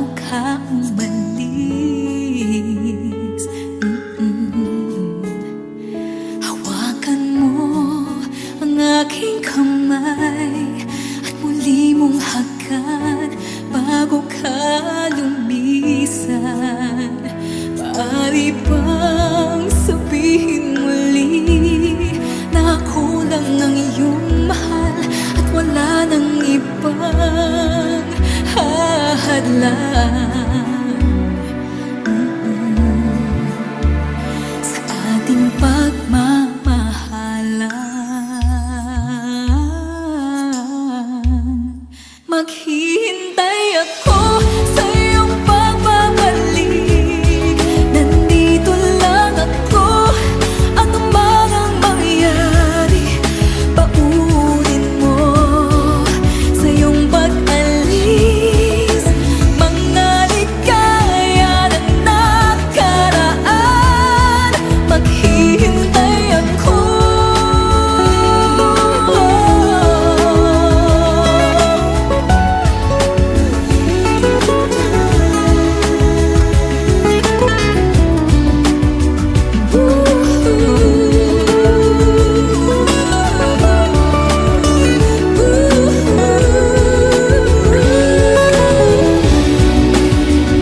bago ka umalis. Hawakan mo ang aking kamay at muli mong hagan bago ka lumisan. Maaari bang sabihin muli na ako lang ang iyong mahal at wala nang ibang hahadlang sa ating pagmamahalan? Maghihintay ako sa iyong pagbabalik. Nandito lang ako, ano man ang mangyari. Paunin mo sa iyong pag-alis mga ligaya ng nakaraan. Maghihintay ako.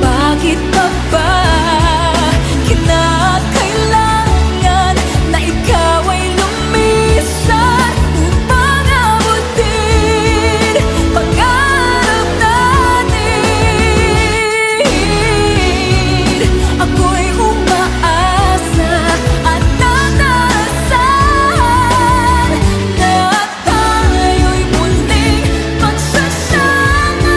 Bakit pa ba kinakailangan na ikaw ay lumisan upang abutin pangarap natin? Ako'y umaasa at nanasan na tayo'y muling magsasama.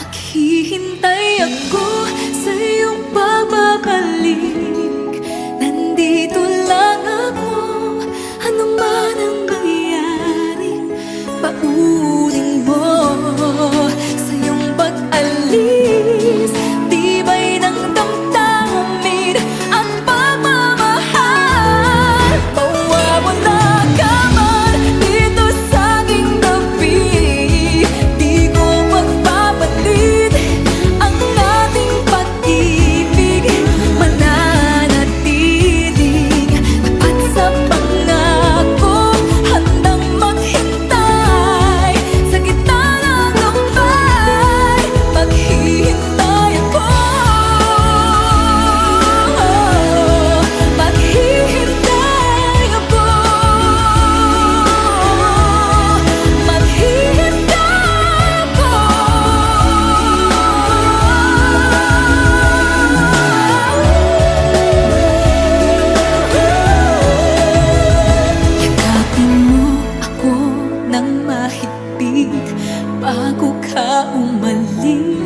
Maghihintay ako sa iyong pagbabalik. Nandito lang ako, ano man ang mangyari. Paunin mo sa iyong pag-alis. Tibay ng damdamin at pagmamahal. Mawawala ka man dito sa aking tabi. Di ko magpapalit ang ating pag-ibig. Mananatiling tapat sa pangako, handang maghintay sa gitna ng lumbay. Maghihintay ako. Maghihintay ako. Maghihintay ako. Yakapin mo ako ng mahigpit bago ka umalis.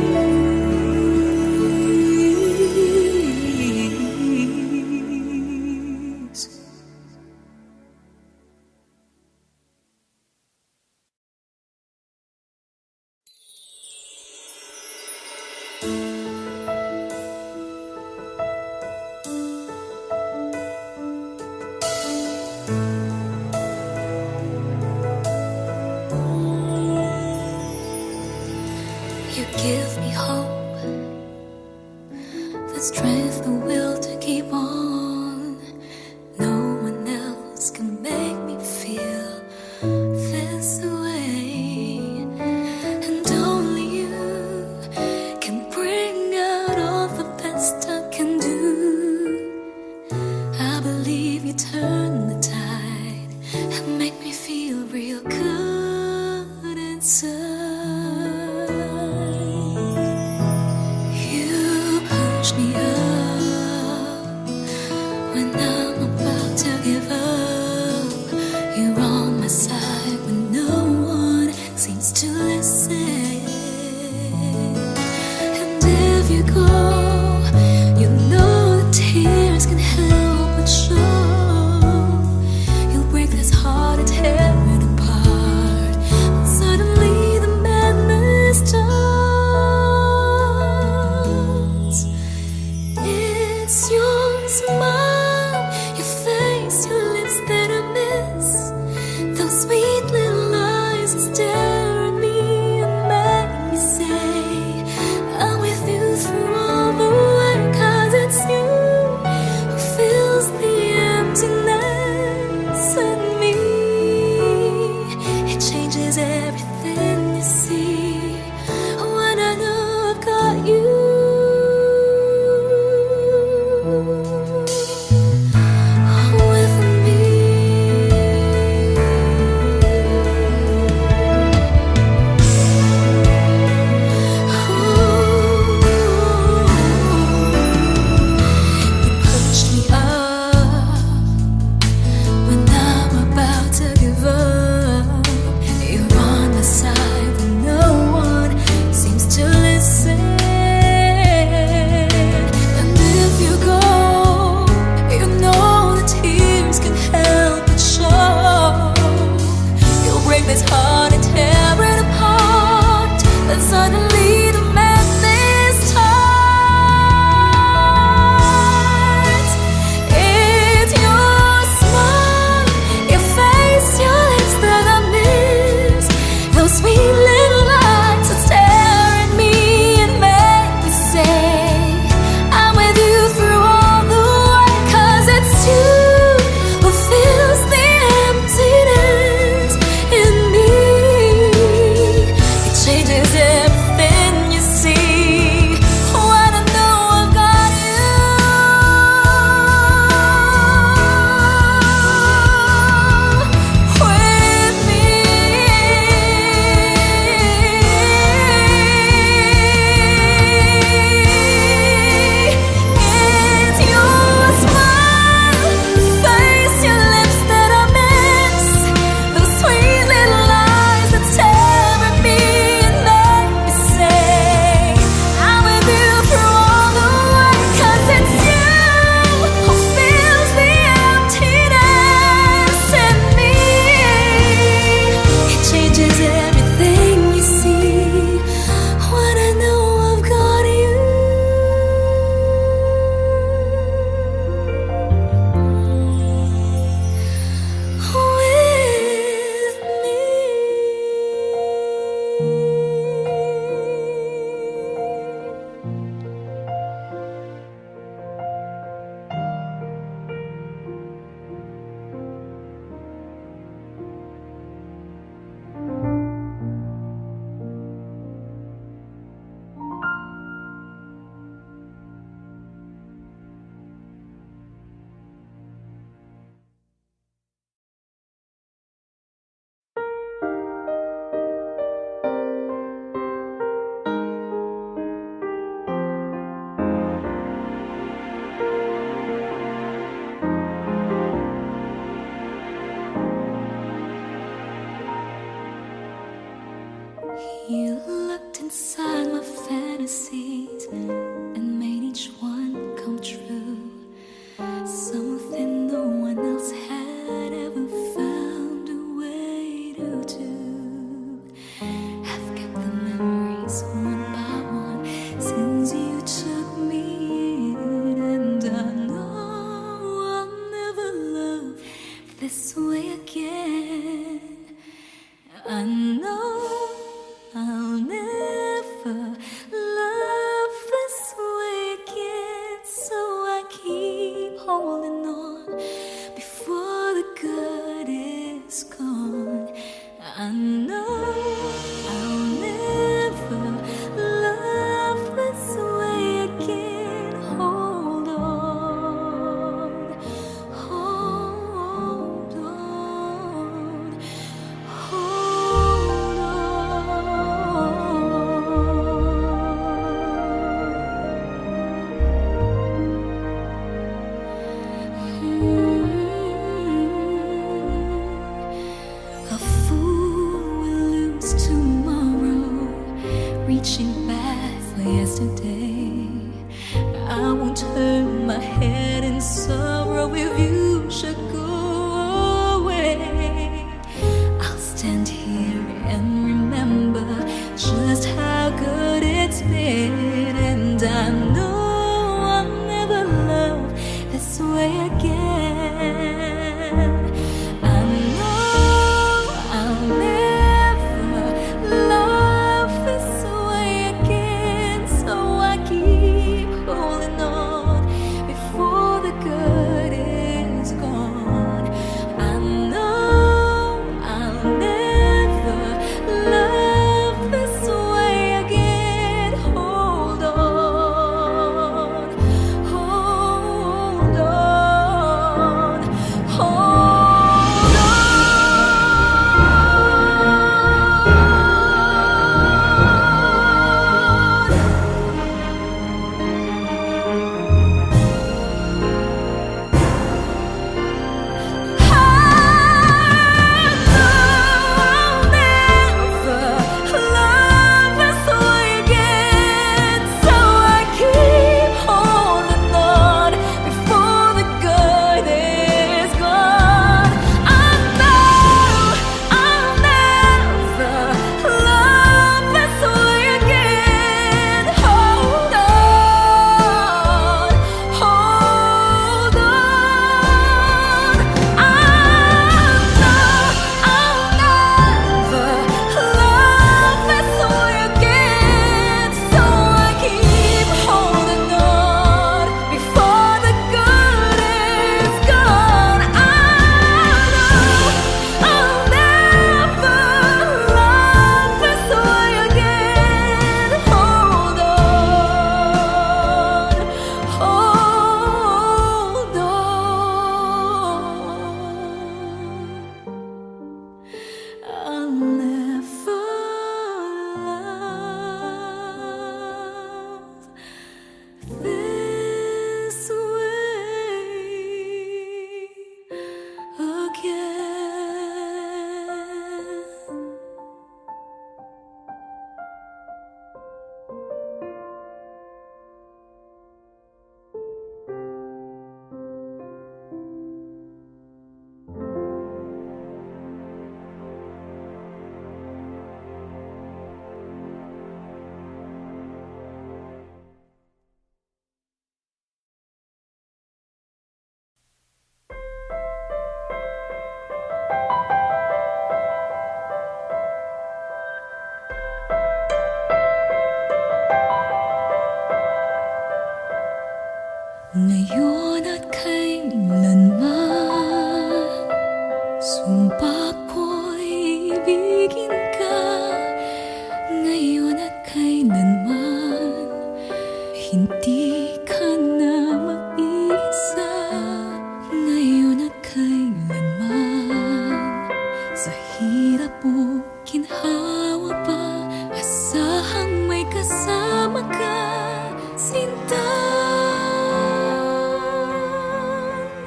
You give me hope, the strength, the will to keep on. No one else can make me feel this way, and only you can bring out all the best I can do. I believe you turn the tide and make me feel real good inside. You looked inside my fantasies and made each one come true. Something no one else had ever found a way to do. I've kept the memories one by one since you took me in, and I know I'll never love this way again. I know I'll never love this way again, so I keep holding on before the good is gone. I know I'll never love this way again. Hold on, hold on, hold A fool will lose tomorrow, reaching back for yesterday. I won't turn my head in sorrow if you should go away. I'll stand here and remember just how good it's been, and I know I'll never love this way again. I know I'll never love this way again, so I keep holding on before the good is gone. I know I'll never love this way again. Hold on, hold on, hold on. I'll never love this way again. Ngayon at kailanman, sumpa ko'y ibigin ka. Ngayon at kailanman, hindi ka na mag-isa. Ngayon at kailanman, sa hirap o ginhawa pa, asahang may kasama ka, sinta.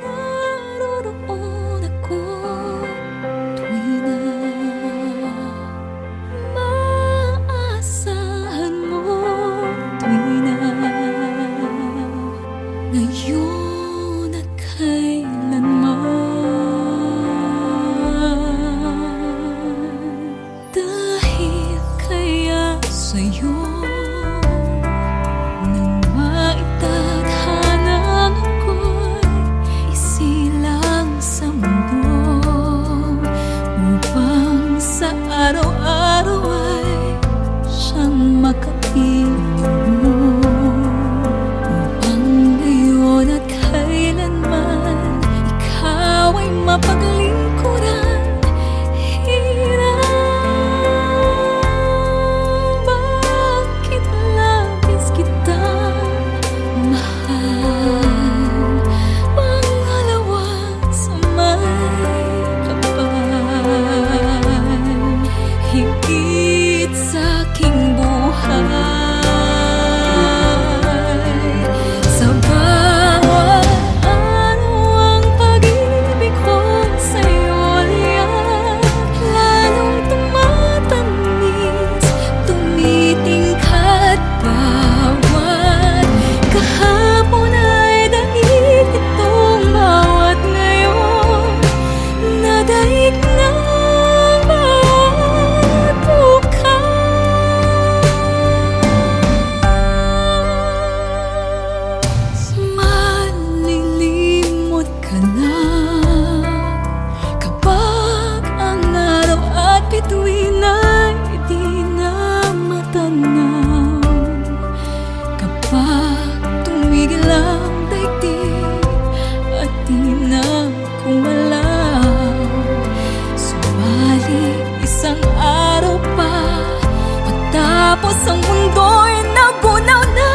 Naroon ako tuwing na sa'yo nang maitadhana ako'y isilang sa mundo, upang sa araw-araw ay siyang makapiling mo, upang ngayon at kailanman ikaw ay mapaglingkuran. Higit sa aking buhay, sa bawat araw ang pag-ibig ko sa'yo liyan, lalong tumatamis, tumitingkad bawat kahapon ay daig itong bawat ngayon, nadaig na bituin ay di na matanaw, kapag tumigil ang daigdig at di na kumalaw. Subalit isang araw pa matapos ang mundo'y nagunaw na,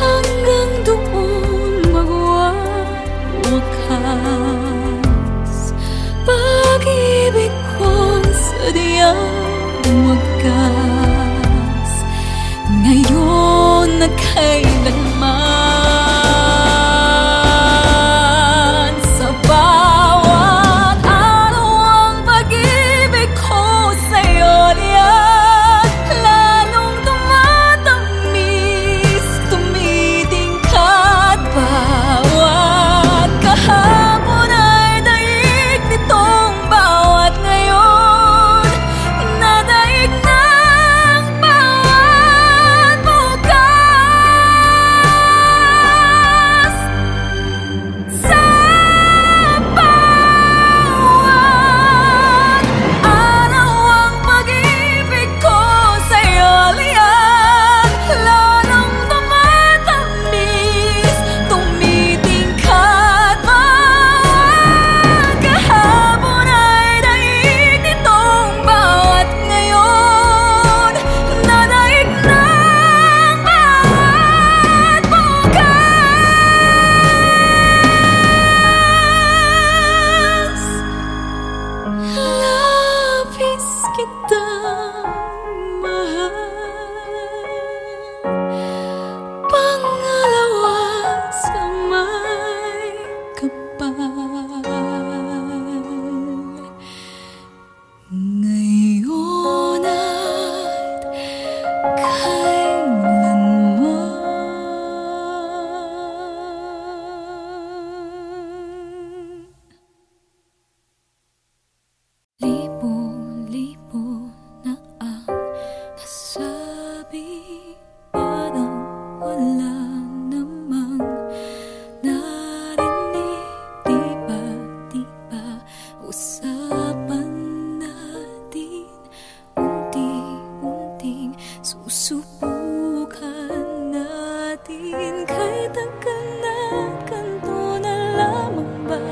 hanggang doon magwawakas pag-ibig ko sadyang wagas, ngayon na kailanman. Sa bawat araw ang pag-ibig ko sa'yo liyan, lalong tumatamis, tumitingkad bawat kahapon ay daig nitong bawat ngayon, nadaig ng bawat bukas. Sa bawat araw ang pag-ibig ko sa'yo liyan, lalong tumatamis, tumitingkad bawat kahapon ay daig nitong bawat ngayon, nadaig ng bawat bukas. Labis kitang mahal, pangalawa sa may kapal, ngayon at kailanman. Libo-libo na ang nasabi, parang wala namang narinig. Di ba usapan natin, unti-unting susubukan natin, kay tagal na ganito na lamang ba?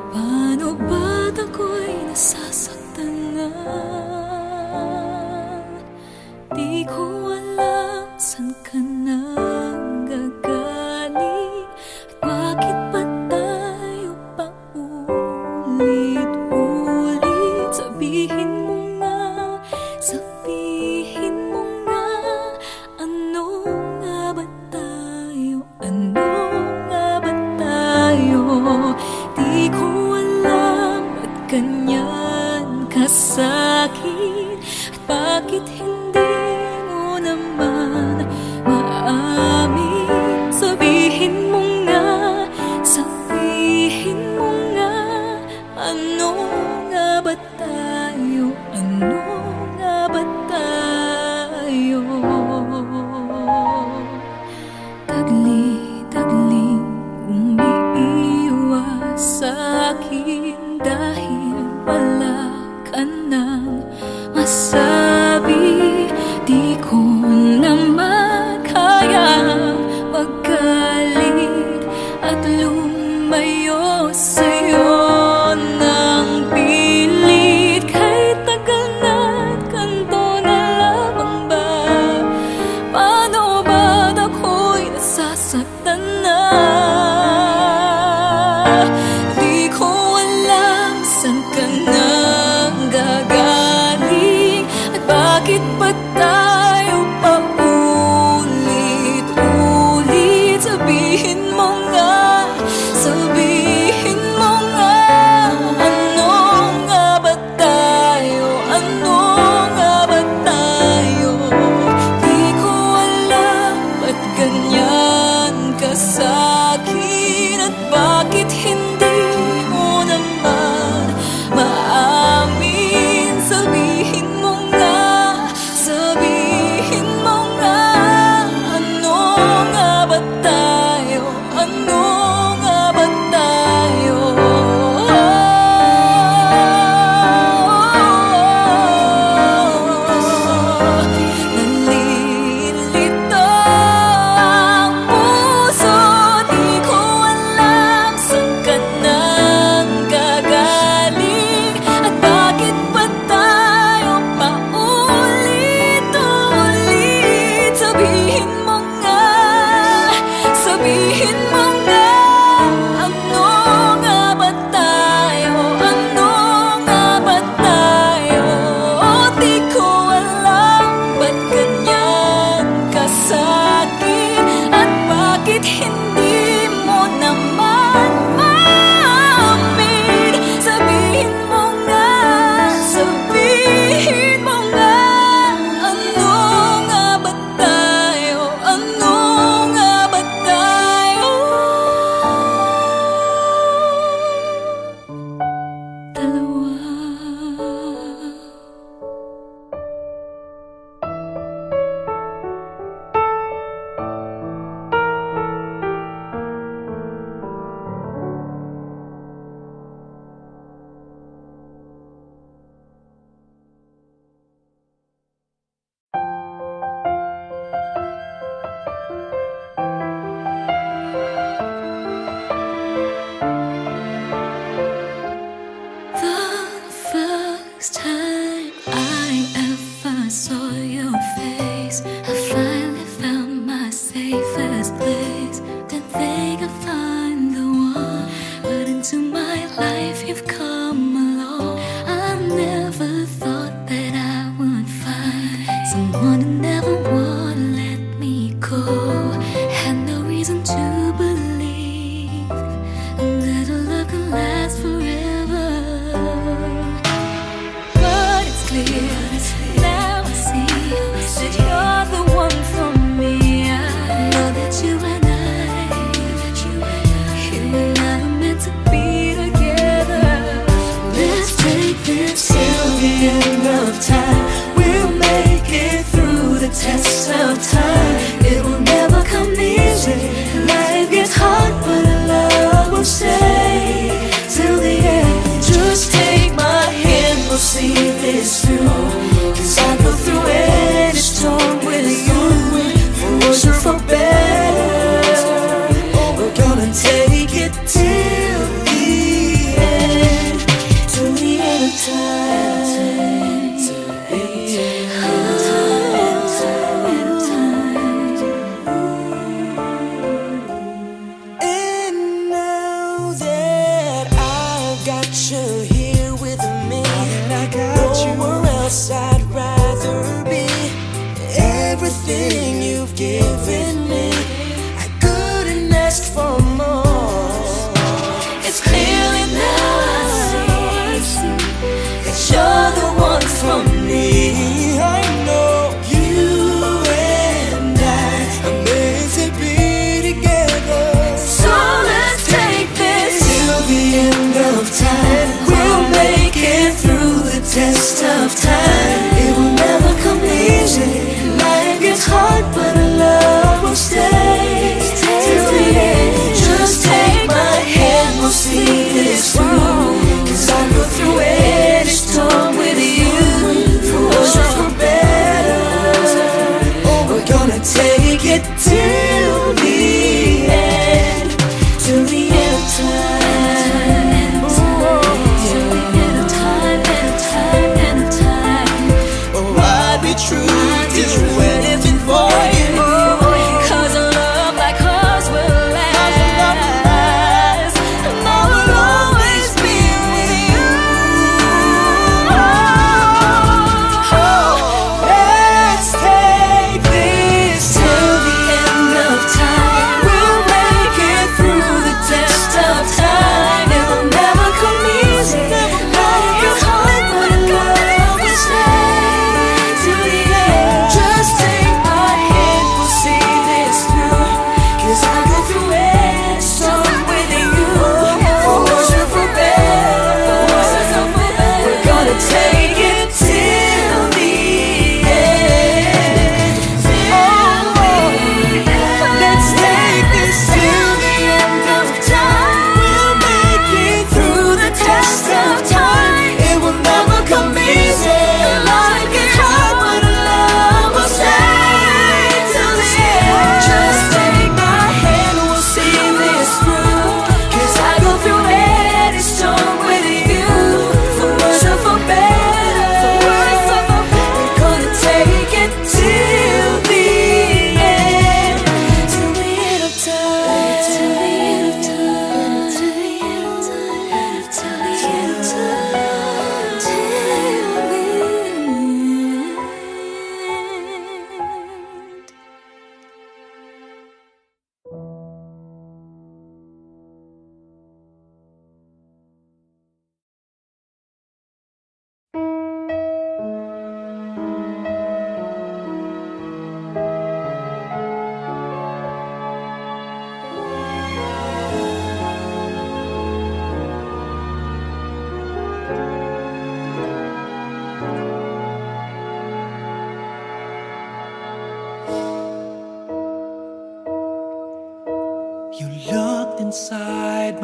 Paano ba't ako'y nasasaktan na? Di ko alam saan ka nang gagaling, at bakit ba tayo paulit-ulit? Sabihin mo nga, ano nga ba tayo? Ano nga ba tayo? Di ko alam ba't ganyan ka sa'kin, at bakit hindi mo naman maamin? Sabihin mo nga, ano nga ba tayo? akin dahil wala ka nang masabi. Di ko naman kayang magalit at lumayo sa'yo ng pilit. Kahit tagal na't ganito na lamang ba, paano ba't ako'y nasasaktan na? Di ko alam saan ka nang gagaling at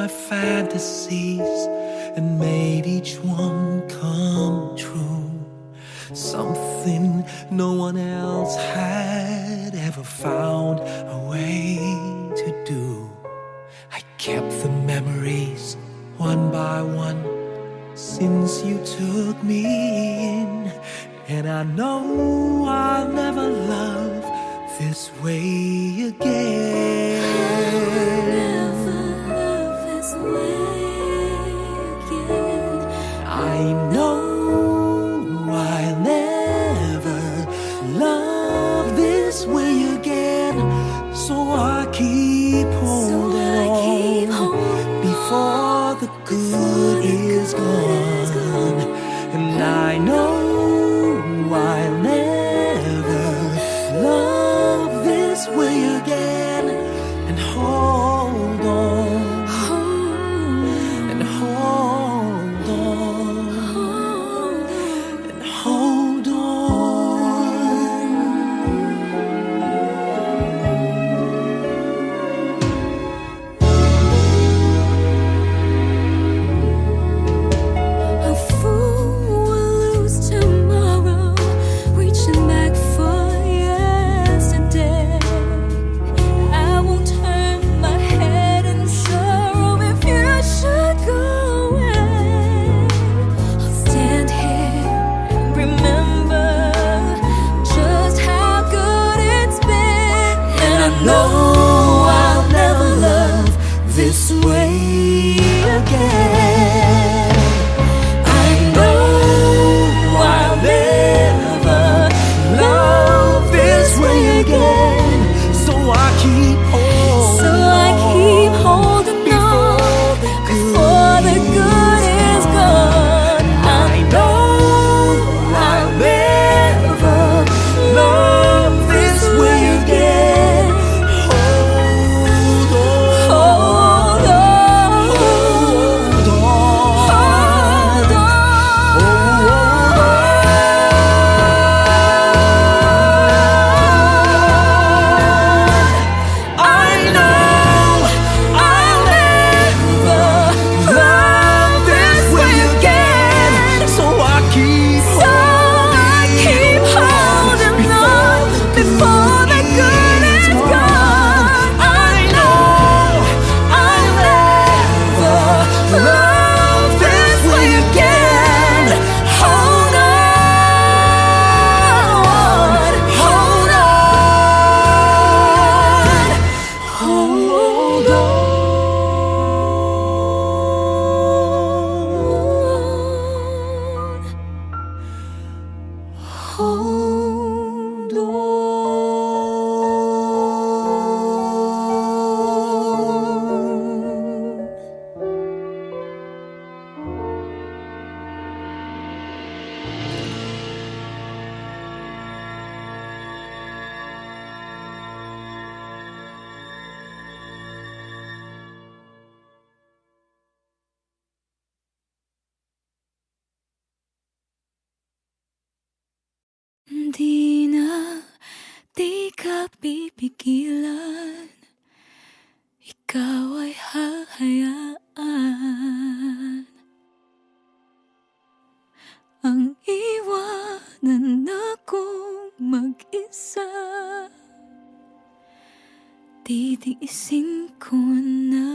my fantasies and made each one come true. Something no one else had ever found a way to do. I kept the memories one by one since you took me in, and I know I'll never love this way again. I'll never love this way again. I know I'll never love this way again. So I keep holding on before the good is gone. And I know I'll never love this way again. And hold on, and hold on, and hold on. A fool will lose tomorrow, reaching back for yesterday. I won't turn my head in sorrow if you should go away. I'll stand here and remember just how good it's been. And I know I'll never love this way again. I know I'll never love this way again. So I keep holding So I keep holding on before the good is gone. I know I'll never love this way again. Hold on, Hold on, hold on, hold on. I know I'll never love this way again. So I keep So I keep holding on before the good is gone. I know I'll never love this way again. Hold on, hold on, hold on. Hold on. Di ka pipigilan. Ikaw ay hahayaan. Ang iwanan akong mag-isa. Titiisin ko na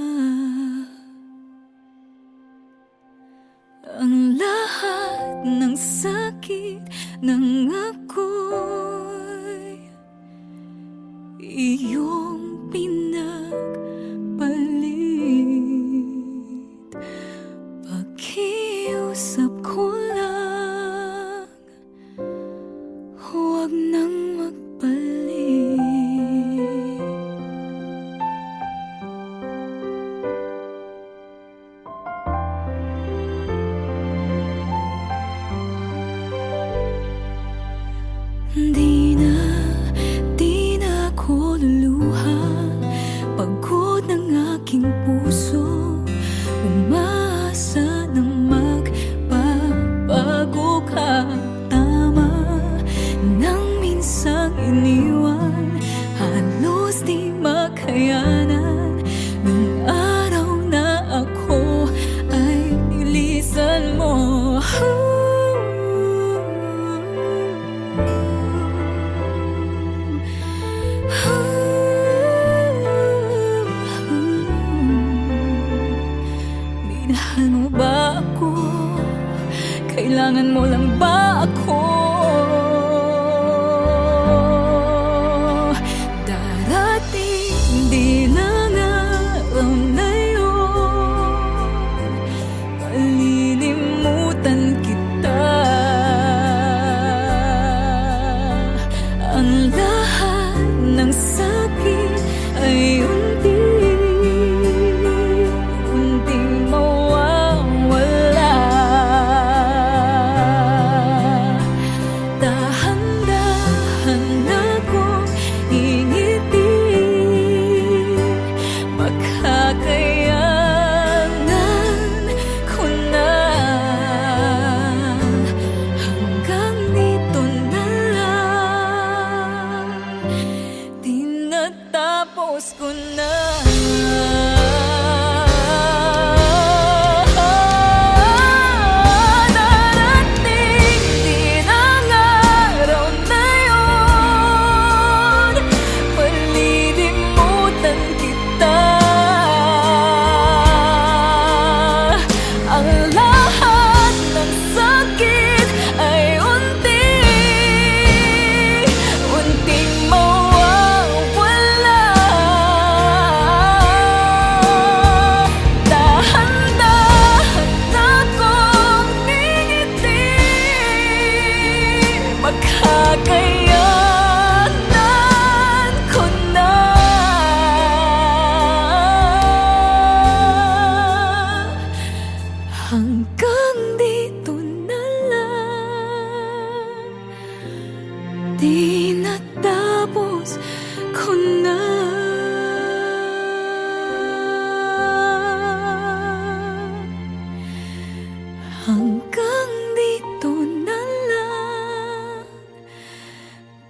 ang lahat ng sakit ng ako'y iyong pinagpalit. Pakiusap ko lang, huwag nang magpalit. Di na ako luluha. Pagod ng aking puso, umaasa ng magbabago. Minahal mo ba ako? Kailangan mo lang ba ako? Darating din ang araw na yun, malilimutan kita. Ang lahat ng sakit ay unting mawawala. Dahan-dahan akong ingiti, makakayanan ko na. Hanggang dito na lang, tinatapos ko na. Darating din ang araw na yun, malilimutan kita. Ang lahat ng sakit ay unting mawawala. Dahan-dahan akong ngingiti, makakayanan ko na. Hanggang dito na lang, di natapos ko na. Hanggang dito na lang,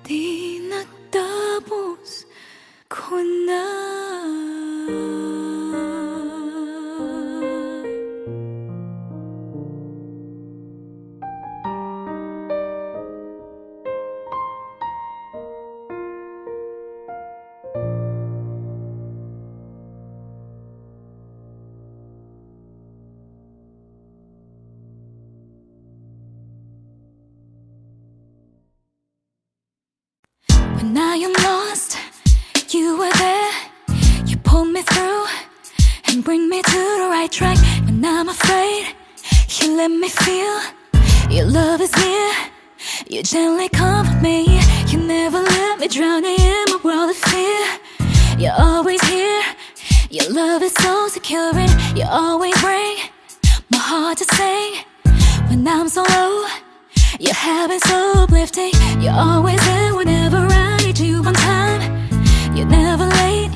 di natapos ko na. When I am lost, you were there. You pulled me through and bring me to the right track. When I'm afraid, you let me feel your love is near. You gently comfort me. You never let me drown in my world of fear. You're always here. Your love is so secure, and you always bring my heart to sing. When I'm so low, your habits so uplifting. You're always there whenever I need you on time. You're never late.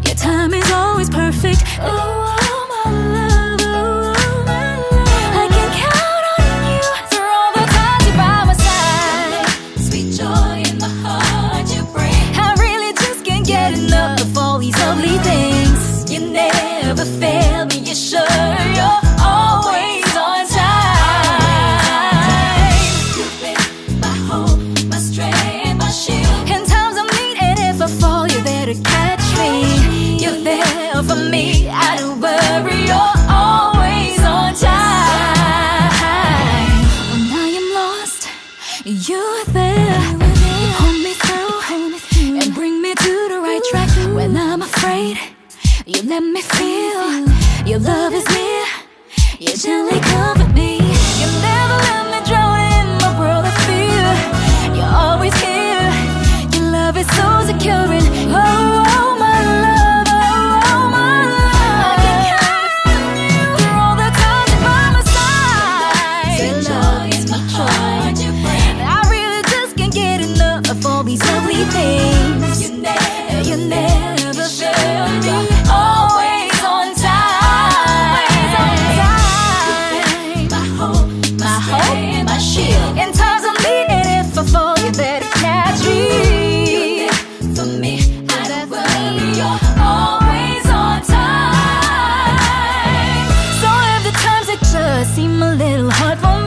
Your time is always perfect. Oh, my love, oh, my love. I can count on you through all the times you're by my side. Sweet joy in my heart you bring. I really just can't get enough of all these lovely things. You never fail me, you're sure you're always on time. You've been my hope, my strength, my shield. In times of need, and if I fall, you're there to catch me. You're there for me, I don't worry, you're always on time. When I am lost, you're there. You pull me through and bring me to the right track. When I'm afraid, you let me feel your love is near. You gently comfort me. You never let me drown in my world of fear. You're always here. Your love is so secure, and oh, oh my love, oh, oh my love. I can count on you through all the times you're by my side. Sweet joy is my heart you bring. I really just can't get enough of all these lovely things. You never fail me. Always on time. My hope, my shield. In times of need, and if I fall, you're there to catch me. For me, I don't worry, you're always on time. So if the times that just seem a little hard for me,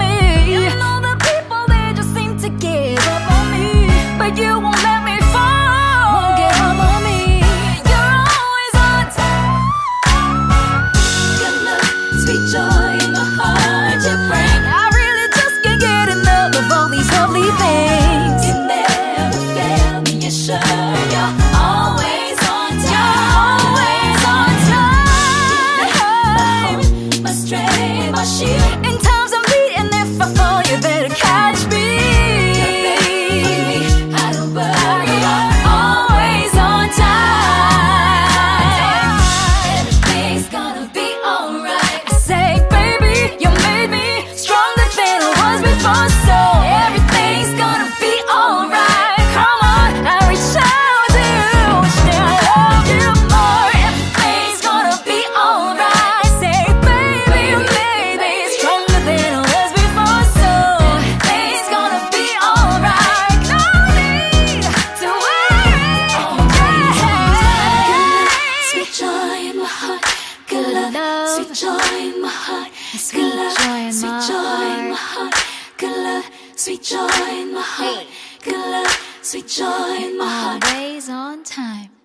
Sweet joy in my heart, good love. Sweet joy in my heart, good love. Sweet joy in my heart. Always on time.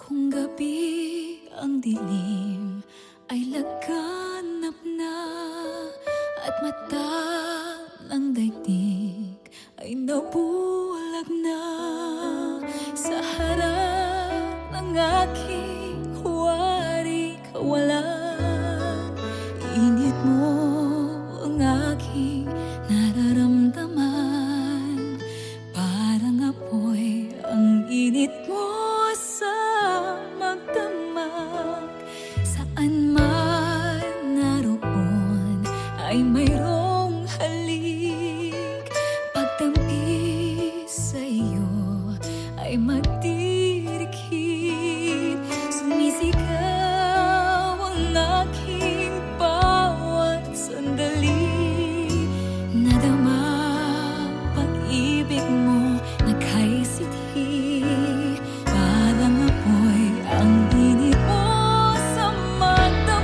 Kung gabi ang dilim ay laganap na at mata ng daigdig ay nabulag na sa harap ng aking huwari kawalan. Init mo ang aking nararamdaman, parang apoy ang init mo sa magdamag. Saan man naroon ay mayroong halik, pagtampi sa iyo ay magdirikit. Sumisigaw ang aking bawat sandali, nadama pag-ibig mo na kay sithi, parang apoy ang init mo sa magdamag.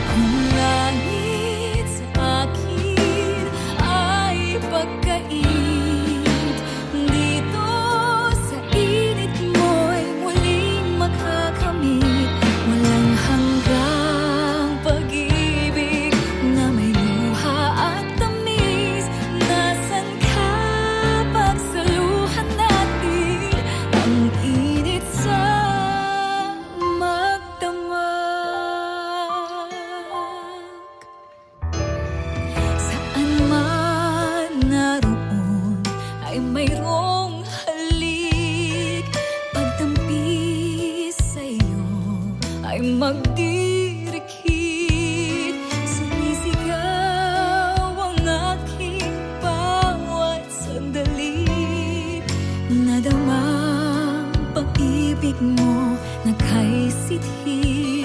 Kung langit sa akin ay pagkait, dito sa init mo'y muling makakamit. Walang hanggang pag-ibig na may luha at tamis. Nasaan ka pagsaluhan natin ang init sa magdamag? Saan man naroon ay mayroong halik, pagtampi sa iyo ay magdirikit. Sumisigaw ang aking bawat sandali, nadama pag-ibig mo na kay sithi,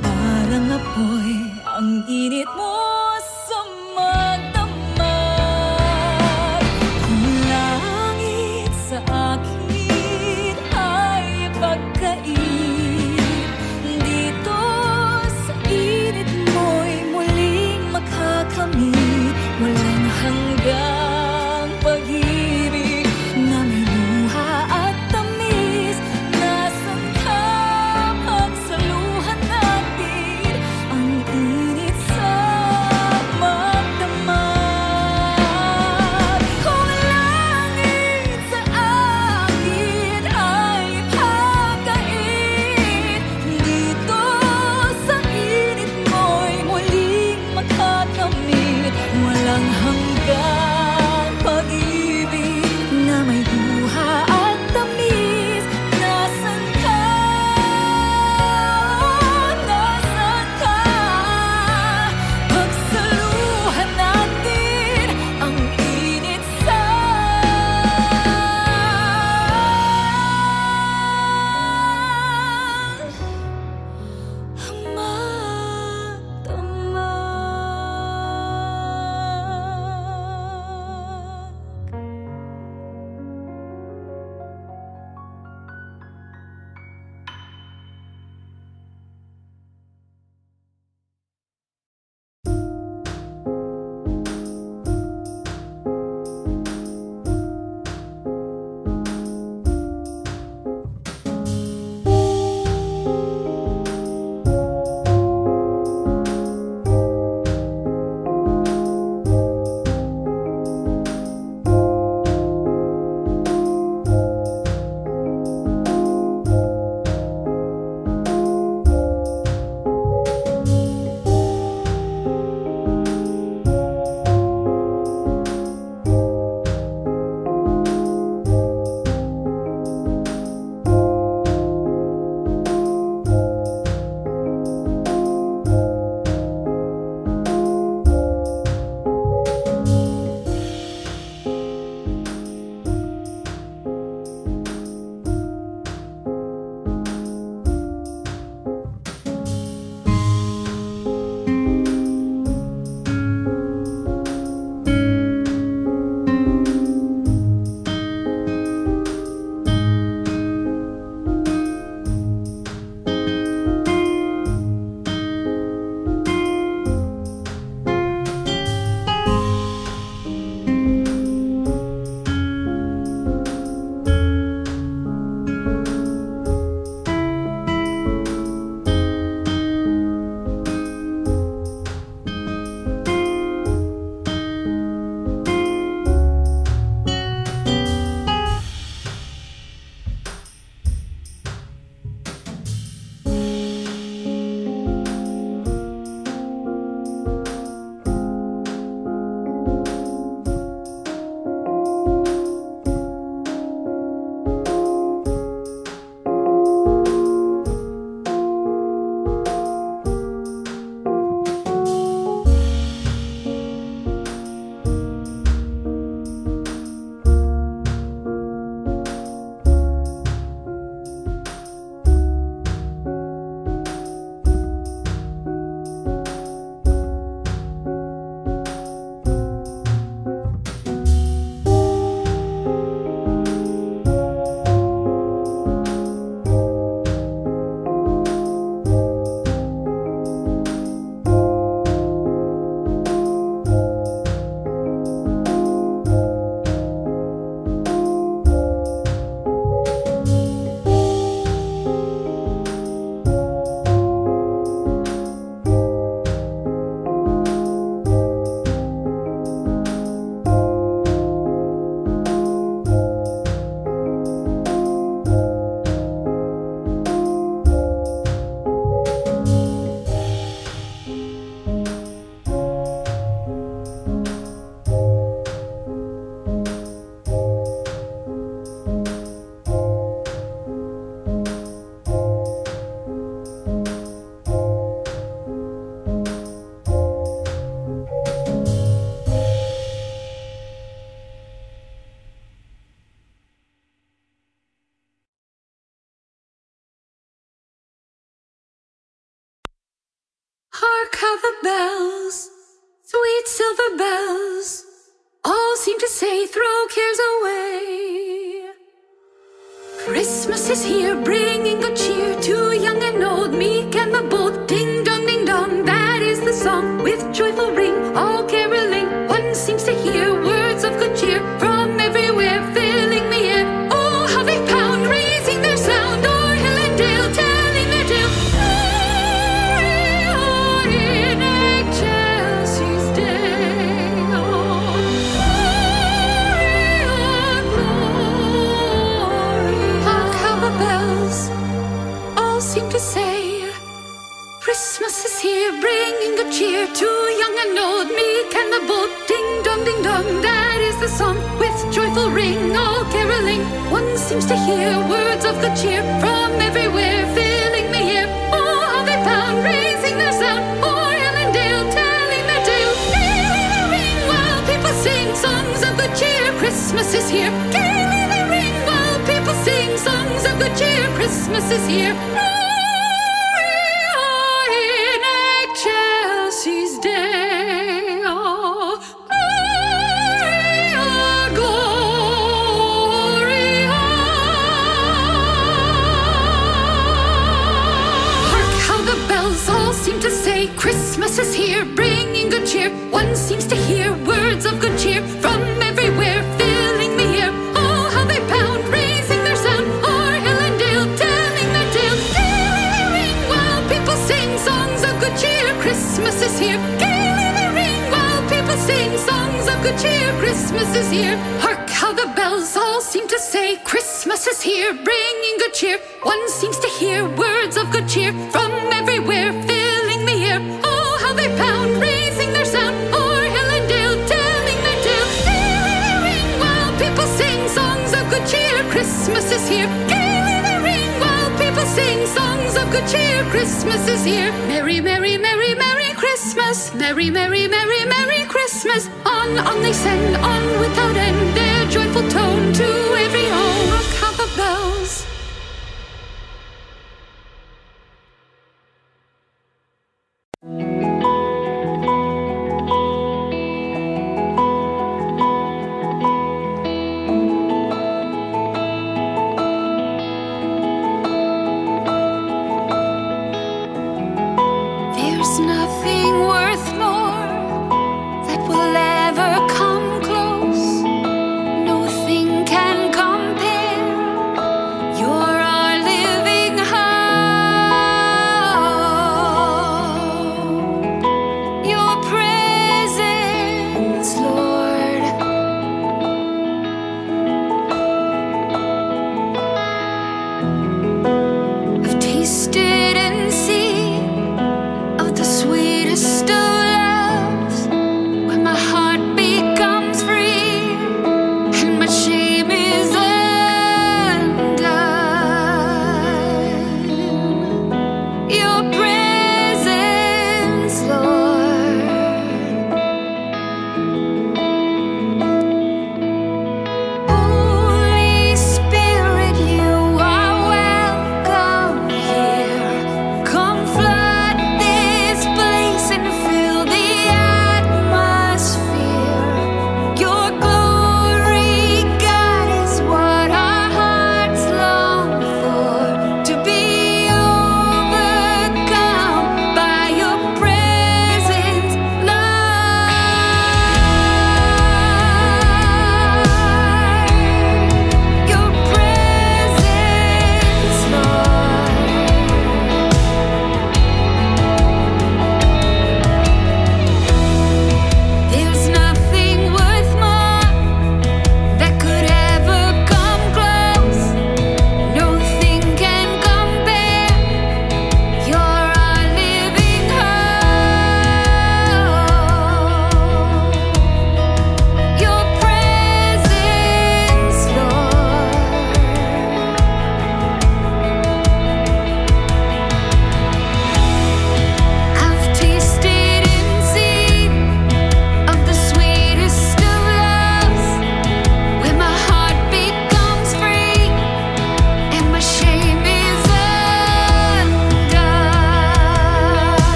parang apoy ang init mo sa magdamag. Kung langit sa akin ay pagkait, dito sa init mo'y muling makakamit. Walang hanggang pag-ibig na may luha at tamis. Nasaan ka pagsaluhan natin ang init sa Hark how the bells, sweet silver bells, all seem to say throw cares away. Christmas is here, bringing good cheer to young and old, meek and the bold. Ding dong, that is the song with joyful ring, all caroling. One seems to hear words of good cheer from everywhere, filling the air. Oh, how they pound, raising their sound, o'er hill and dale, telling their tale. Glory in Excelsis Deo. Glory. Hark how the bells all seem to say, Christmas is here, bringing good cheer to young and old, meek and the bold. Ding dong, that is the song with joyful ring, all caroling. One seems to hear words of good cheer from everywhere, filling the air. Oh, how they pound, raising their sound, o'er hill and dale, telling their tale. Gaily they ring while people sing songs of good cheer. Christmas is here. Gaily they ring while people sing songs of good cheer. Christmas is here. Excelsis Deo. Gloria, Gloria. Hark how the bells all seem to say, Christmas is here, bringing good cheer. One seems to hear words of good cheer from everywhere, filling the air. Oh, how they pound, raising their sound, o'er hill and dale, telling their tale. Gaily they ring while people sing songs of good cheer. Christmas is here. Gaily they ring while people sing songs of good cheer. Christmas is here. Hark how the bells all seem to say, Christmas is here, bringing good cheer. One seems to hear words of good cheer from everywhere, filling the air. Oh, how they pound, raising their sound, o'er hill and dale, telling their tale. Gaily they ring while people sing songs of good cheer. Christmas is here. Gaily they ring while people sing songs of good cheer. Christmas is here. Merry, merry, merry, merry Christmas. Merry, merry, merry, merry Christmas. On they send, on without end, their joyful tone to every home. Hark how the bells. There's nothing worth more that will ever come close. Nothing can compare. You're our living hope. Your presence, Lord. I've tasted